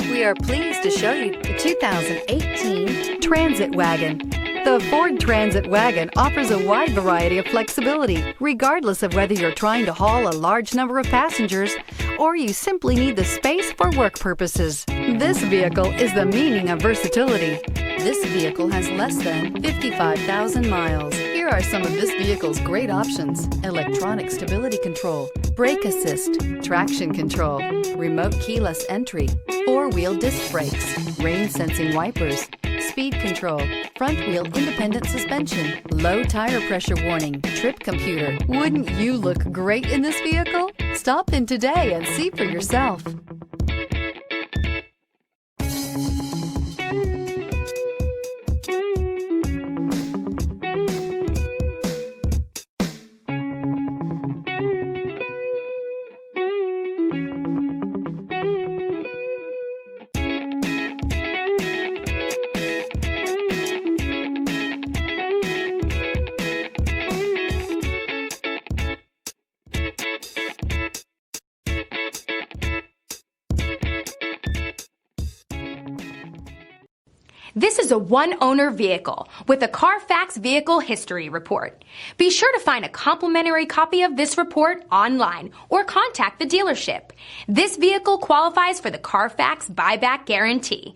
We are pleased to show you the 2018 Transit Wagon. The Ford Transit Wagon offers a wide variety of flexibility, regardless of whether you're trying to haul a large number of passengers or you simply need the space for work purposes. This vehicle is the meaning of versatility. This vehicle has less than 55,000 miles. Here are some of this vehicle's great options: electronic stability control, brake assist, traction control, remote keyless entry, four-wheel disc brakes, rain sensing wipers, speed control, front wheel independent suspension, low tire pressure warning, trip computer. Wouldn't you look great in this vehicle? Stop in today and see for yourself. This is a one-owner vehicle with a CARFAX Vehicle History Report. Be sure to find a complimentary copy of this report online or contact the dealership. This vehicle qualifies for the CARFAX Buyback Guarantee.